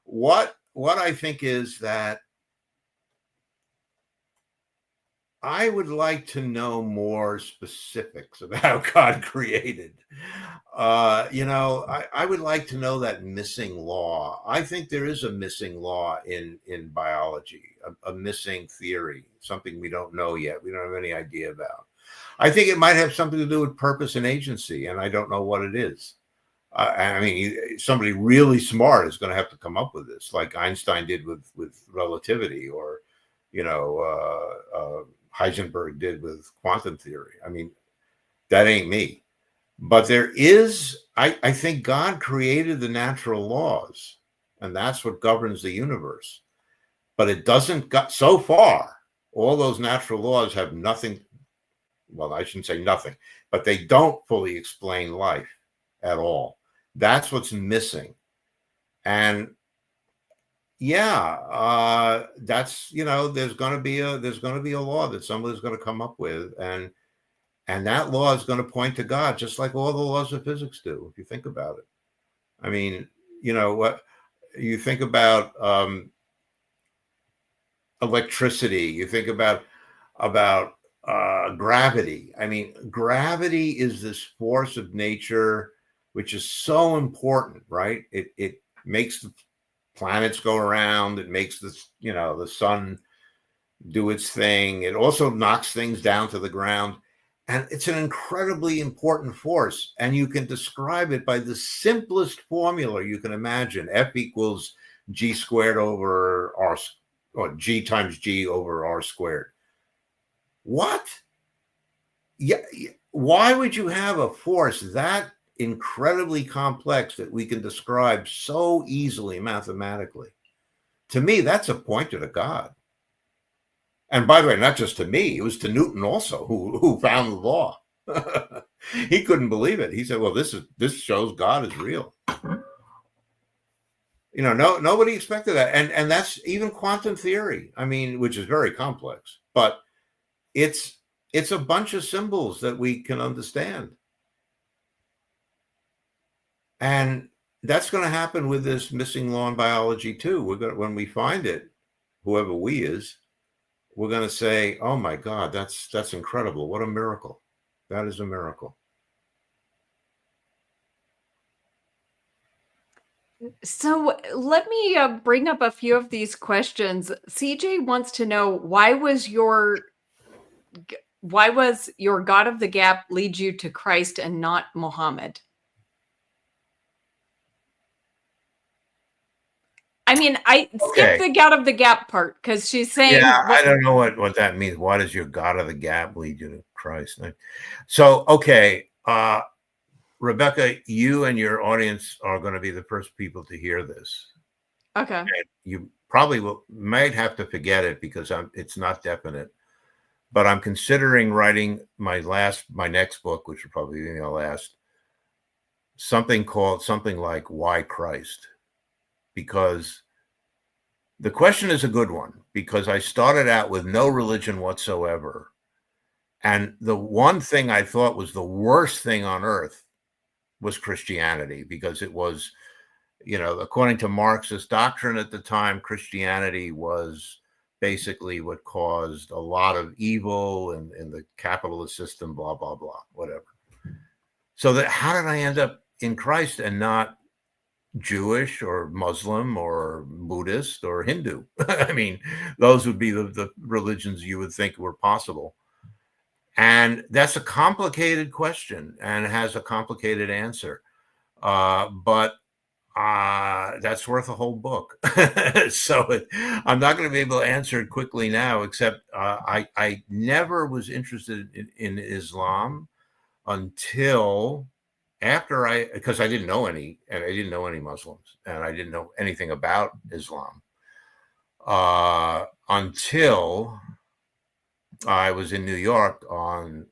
what I think is that I would like to know more specifics about how God created. I would like to know that missing law. I think there is a missing law in biology, a missing theory, something we don't know yet. We don't have any idea about. I think it might have something to do with purpose and agency, and I don't know what it is. I mean, somebody really smart is going to have to come up with this, like Einstein did with relativity, or Heisenberg did with quantum theory. I mean, that ain't me. But there is, I think God created the natural laws, and that's what governs the universe. But it doesn't got so far, all those natural laws have nothing. Well, I shouldn't say nothing, but they don't fully explain life at all. That's what's missing. And yeah, that's there's going to be a law that somebody's going to come up with, and that law is going to point to God, just like all the laws of physics do, if you think about it. I mean, what you think about electricity, you think about gravity. I mean, gravity is this force of nature which is so important, right? It makes the planets go around. It makes the sun do its thing. It also knocks things down to the ground. And it's an incredibly important force. And you can describe it by the simplest formula you can imagine. F equals G squared over R, or G times G over R squared. What? Yeah. Why would you have a force that incredibly complex that we can describe so easily mathematically? To me, that's a pointer to God. And by the way, not just to me, it was to Newton also, who found the law. He couldn't believe it. He said, well, this shows God is real. Nobody expected that. And that's even quantum theory, I mean, which is very complex, but it's a bunch of symbols that we can understand. And that's going to happen with this missing law in biology too. When we find it, whoever we is, we're going to say, oh my God, that's incredible. What a miracle. That is a miracle. So let me bring up a few of these questions. CJ wants to know, why was your God of the Gap lead you to Christ and not Muhammad? I mean, I skipped Okay. the God of the Gap part because she's Yeah, saying I don't know what that means. Why does your God of the Gap lead you to Christ. So, okay. Rebecca, you and your audience are going to be the first people to hear this. Okay. And you probably might have to forget it because it's not definite. But I'm considering writing my next book, which will probably be my last, something like Why Christ? Because the question is a good one, because I started out with no religion whatsoever. And the one thing I thought was the worst thing on earth was Christianity, because it was, according to Marxist doctrine at the time, Christianity was basically what caused a lot of evil in the capitalist system, blah, blah, blah, whatever. So how did I end up in Christ and not Jewish or Muslim or Buddhist or Hindu? I mean, those would be the religions you would think were possible. And that's a complicated question and has a complicated answer. But that's worth a whole book. So I'm not going to be able to answer it quickly now, except I never was interested in Islam until after because I didn't know any, and I didn't know any Muslims, and I didn't know anything about Islam until I was in New York on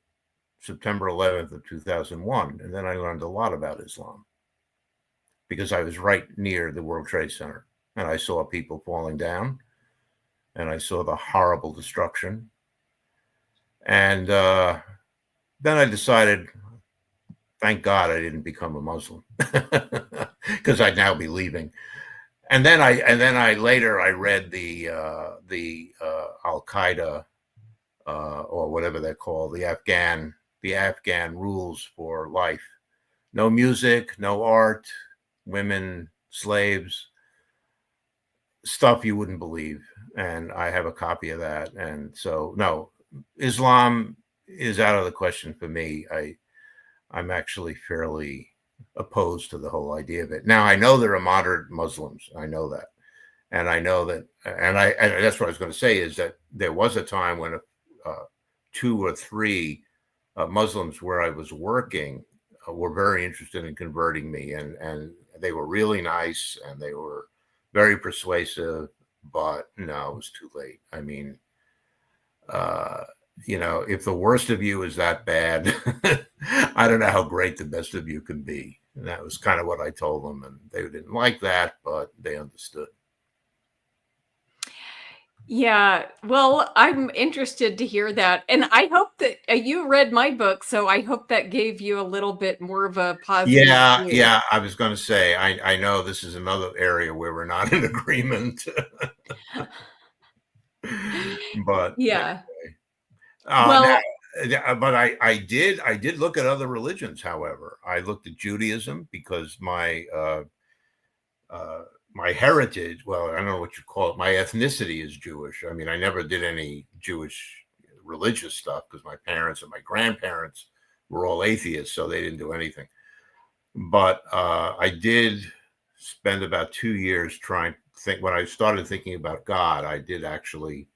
September 11th of 2001, and then I learned a lot about Islam because I was right near the World Trade Center, and I saw people falling down, and I saw the horrible destruction, and then I decided, thank God I didn't become a Muslim, because I'd now be leaving. And then I later read the Al Qaeda or whatever they're called, the Afghan rules for life: no music, no art, women, slaves, stuff you wouldn't believe. And I have a copy of that. And so, no, Islam is out of the question for me. I'm actually fairly opposed to the whole idea of it. Now, I know there are moderate Muslims. I know that. And I know that, and that's what I was going to say, is that there was a time when 2 or 3 Muslims where I was working were very interested in converting me, and they were really nice and they were very persuasive, but no, it was too late. I mean, if the worst of you is that bad, I don't know how great the best of you can be. And that was kind of what I told them, and they didn't like that, but they understood. Yeah, well, I'm interested to hear that. And I hope that you read my book, so I hope that gave you a little bit more of a positive view. Yeah. I was going to say, I know this is another area where we're not in agreement. But Yeah. now, Well, but I did look at other religions. However, I looked at Judaism because my heritage, well, I don't know what you call it, my ethnicity is Jewish. I mean, I never did any Jewish religious stuff because my parents and my grandparents were all atheists, so they didn't do anything. But I did spend about 2 years trying to think. When I started thinking about God, I did actually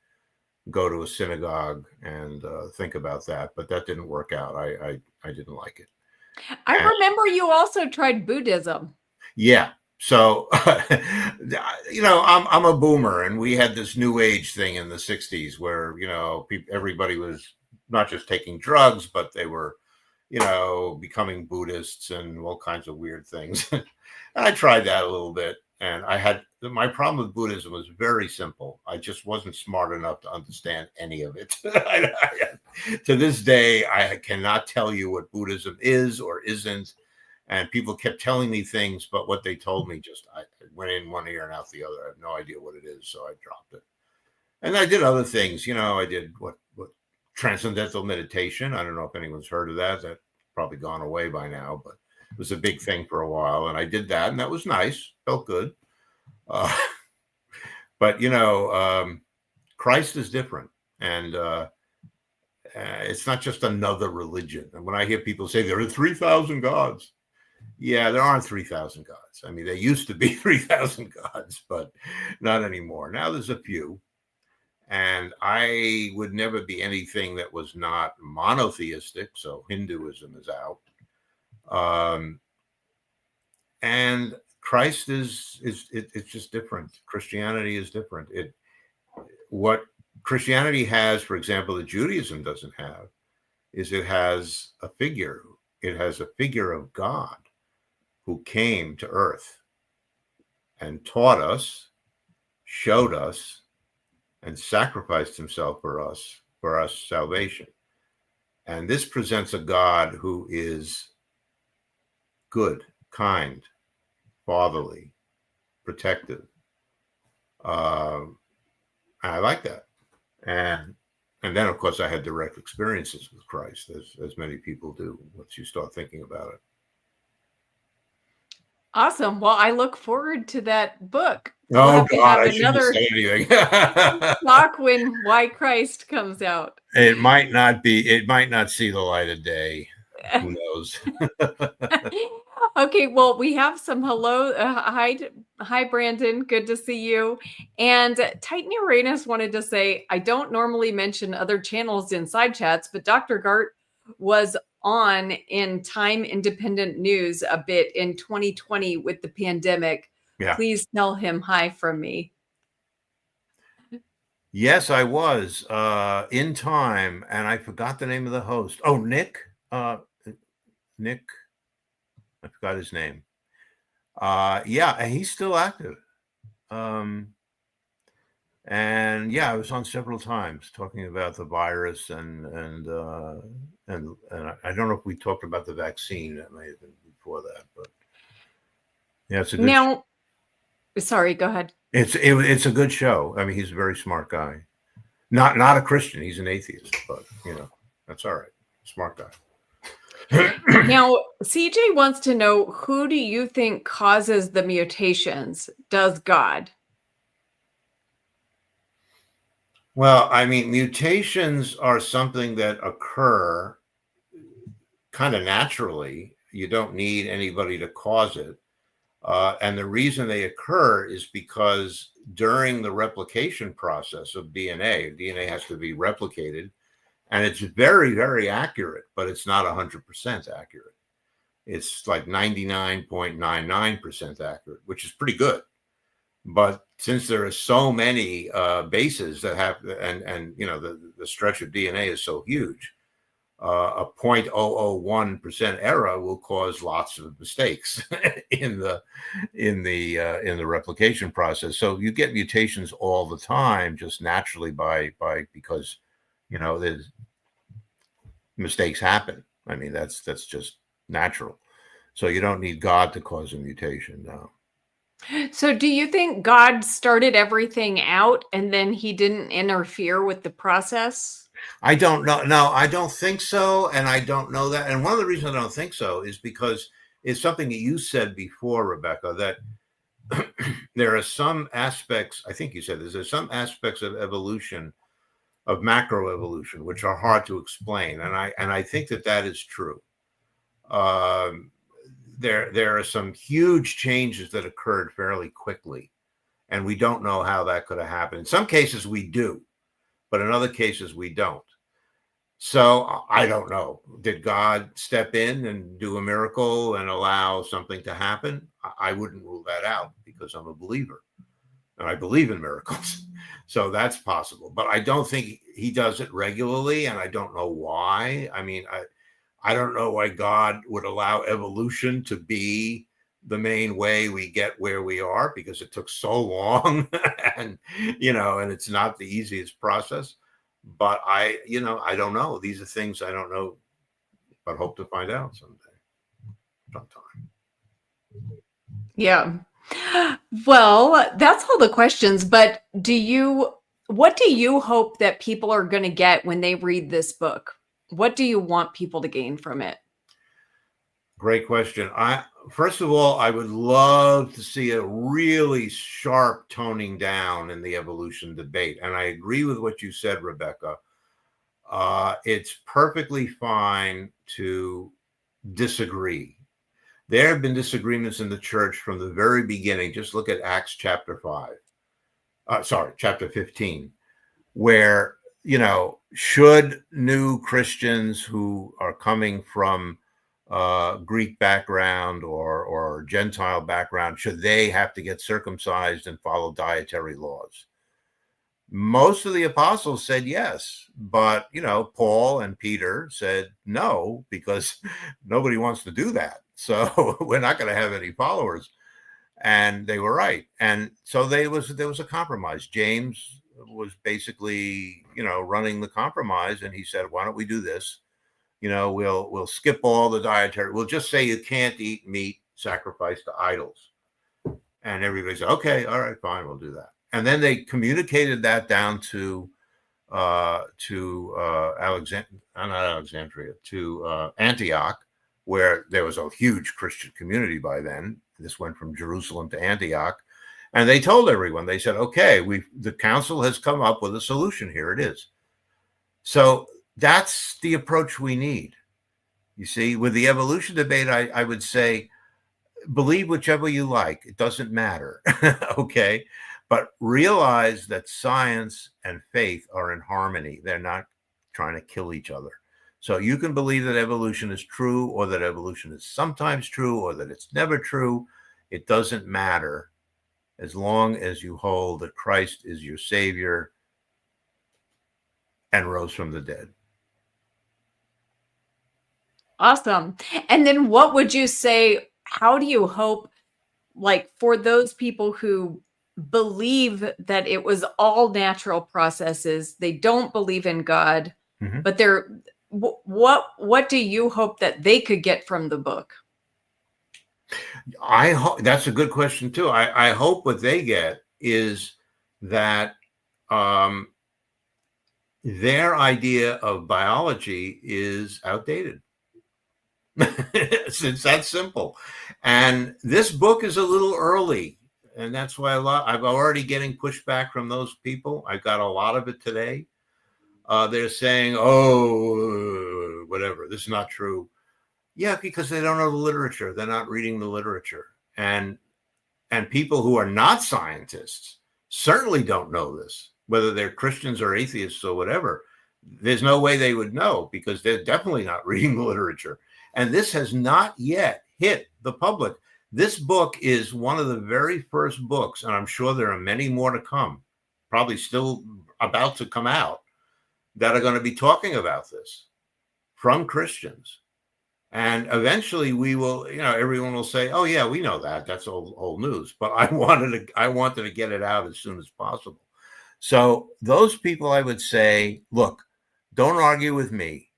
go to a synagogue and think about that, but that didn't work out. I didn't like it. I And, remember you also tried Buddhism. yeah. So, I'm a boomer, and we had this new age thing in the 60s where, everybody was not just taking drugs, but they were, becoming Buddhists and all kinds of weird things. And I tried that a little bit. And my problem with Buddhism was very simple. I just wasn't smart enough to understand any of it. To this day, I cannot tell you what Buddhism is or isn't. And people kept telling me things, but what they told me I went in one ear and out the other. I have no idea what it is, so I dropped it. And I did other things. I did what transcendental meditation. I don't know if anyone's heard of that. That's probably gone away by now, but it was a big thing for a while. And I did that, and that was nice. Felt good. But Christ is different, and it's not just another religion. And when I hear people say there are 3,000 gods, yeah, there aren't 3,000 gods. I mean, there used to be 3,000 gods, but not anymore. Now there's a few. And I would never be anything that was not monotheistic. So Hinduism is out. And Christ it's just different. Christianity is different. What Christianity has, for example, that Judaism doesn't have, is it has a figure. It has a figure of God who came to earth and taught us, showed us, and sacrificed himself for our salvation. And this presents a God who is good, kind, fatherly, protective. I like that. And then, of course, I had direct experiences with Christ, as many people do once you start thinking about it. Awesome. Well, I look forward to that book. We'll Oh, have to God, have I shouldn't another say anything. talk when Why Christ comes out. It might not see the light of day. Who knows? Okay, well, we have some hello. Hi, Brandon. Good to see you. And Titan Uranus wanted to say, I don't normally mention other channels in side chats, but Dr. Garte was on in Time Independent News a bit in 2020 with the pandemic. Yeah. Please tell him hi from me. Yes, I was in Time, and I forgot the name of the host. Oh, Nick. Nick. I forgot his name. Yeah, and he's still active. And yeah, I was on several times talking about the virus, and I don't know if we talked about the vaccine. That may have been before that, but yeah, it's a good. Now, sorry, go ahead. It's a good show. I mean, he's a very smart guy. Not a Christian. He's an atheist, but that's all right. Smart guy. Now, CJ wants to know, who do you think causes the mutations? Does God? Well, I mean, mutations are something that occur kind of naturally. You don't need anybody to cause it. And the reason they occur is because during the replication process of DNA has to be replicated, and it's very, very accurate, but it's not 100% accurate. It's like 99.99% accurate, which is pretty good. But since there are so many bases that have, and the stretch of DNA is so huge, a 0.001% error will cause lots of mistakes in the replication process. So you get mutations all the time, just naturally because there's mistakes happen. I mean, that's just natural. So you don't need God to cause a mutation. No. So do you think God started everything out and then he didn't interfere with the process? I don't know. No, I don't think so. And I don't know that. And one of the reasons I don't think so is because it's something that you said before, Rebecca, that there are some aspects, I think you said this, there's some aspects of evolution, of macroevolution, which are hard to explain. And I think that is true. There are some huge changes that occurred fairly quickly, and we don't know how that could have happened. In some cases we do, but in other cases we don't. So I don't know. Did God step in and do a miracle and allow something to happen? I wouldn't rule that out because I'm a believer and I believe in miracles. So that's possible, but I don't think he does it regularly, and I don't know why. I mean, I don't know why God would allow evolution to be the main way we get where we are, because it took so long and it's not the easiest process. But I don't know. These are things I don't know, but hope to find out sometime. Yeah. Well, that's all the questions, but what do you hope that people are going to get when they read this book? What do you want people to gain from it? Great question. First of all, I would love to see a really sharp toning down in the evolution debate. And I agree with what you said, Rebecca. It's perfectly fine to disagree. There have been disagreements in the church from the very beginning. Just look at Acts chapter 5. Chapter 15. where, should new Christians who are coming from Greek background or Gentile background, should they have to get circumcised and follow dietary laws? Most of the apostles said yes, but Paul and Peter said no, because nobody wants to do that. So we're not going to have any followers. And they were right. And so there was a compromise. James was basically, running the compromise, and he said, why don't we do this? We'll skip all the dietary. We'll just say you can't eat meat sacrificed to idols. And everybody said, okay, all right, fine, we'll do that. And then they communicated that down to Antioch, where there was a huge Christian community by then. This went from Jerusalem to Antioch. And they told everyone, they said, okay, the council has come up with a solution. Here it is. So that's the approach we need. You see, with the evolution debate, I would say, believe whichever you like. It doesn't matter. Okay. But realize that science and faith are in harmony. They're not trying to kill each other. So you can believe that evolution is true, or that evolution is sometimes true, or that it's never true. It doesn't matter, as long as you hold that Christ is your Savior and rose from the dead. Awesome. And then what would you say, how do you hope, like, for those people who believe that it was all natural processes, they don't believe in God, but what do you hope that they could get from the book? I hope that's a good question too. I hope what they get is that their idea of biology is outdated. It's that simple. And this book is a little early, and that's why I'm already getting pushback from those people. I got a lot of it today. They're saying, oh, whatever, this is not true. Yeah, because they don't know the literature. They're not reading the literature. And people who are not scientists certainly don't know this, whether they're Christians or atheists or whatever. There's no way they would know, because they're definitely not reading the literature. And this has not yet hit the public. This book is one of the very first books, and I'm sure there are many more to come, probably still about to come out, that are going to be talking about this from Christians. And eventually we will, everyone will say, oh yeah, we know that. That's old news. But I wanted to get it out as soon as possible. So those people, I would say, look, don't argue with me.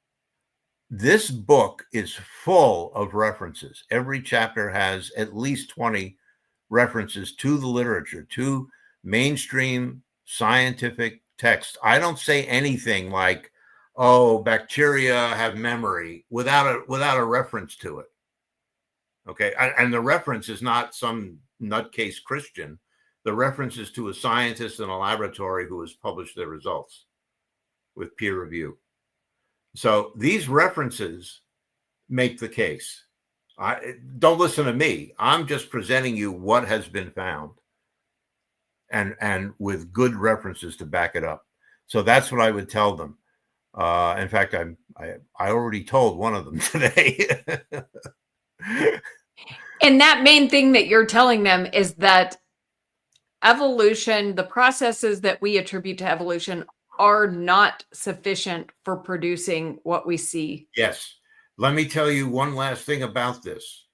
This book is full of references. Every chapter has at least 20 references to the literature, to mainstream scientific text. I don't say anything like, oh, bacteria have memory, without a reference to it. Okay. And the reference is not some nutcase Christian. The reference is to a scientist in a laboratory who has published their results with peer review. So these references make the case. Don't listen to me. I'm just presenting you what has been found, and with good references to back it up. So that's what I would tell them. In fact, I already told one of them today. And that main thing that you're telling them is that evolution, the processes that we attribute to evolution, are not sufficient for producing what we see. Yes. Let me tell you one last thing about this.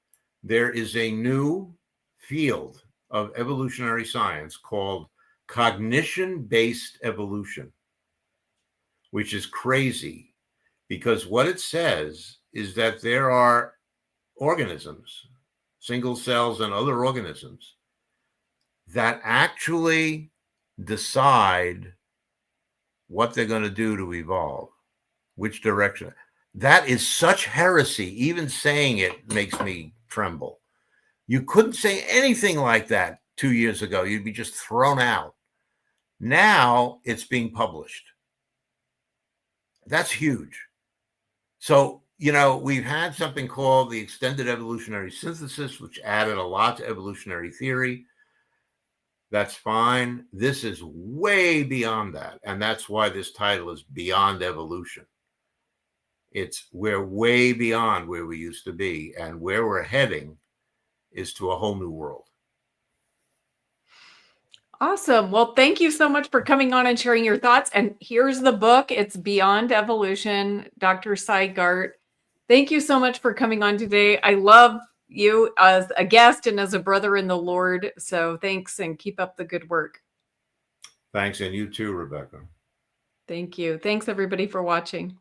There is a new field of evolutionary science called cognition-based evolution, which is crazy, because what it says is that there are organisms, single cells and other organisms, that actually decide what they're going to do to evolve, which direction. That is such heresy. Even saying it makes me tremble. You couldn't say anything like that 2 years ago. You'd be just thrown out. Now it's being published. That's huge. So, we've had something called the extended evolutionary synthesis, which added a lot to evolutionary theory. That's fine. This is way beyond that. And that's why this title is Beyond Evolution. We're way beyond where we used to be, and where we're heading is to a whole new world. Awesome. Well, thank you so much for coming on and sharing your thoughts. And here's the book. It's Beyond Evolution, Dr. Cy Garte. Thank you so much for coming on today. I love you as a guest and as a brother in the Lord. So thanks, and keep up the good work. Thanks, and you too, Rebecca. Thank you. Thanks, everybody, for watching.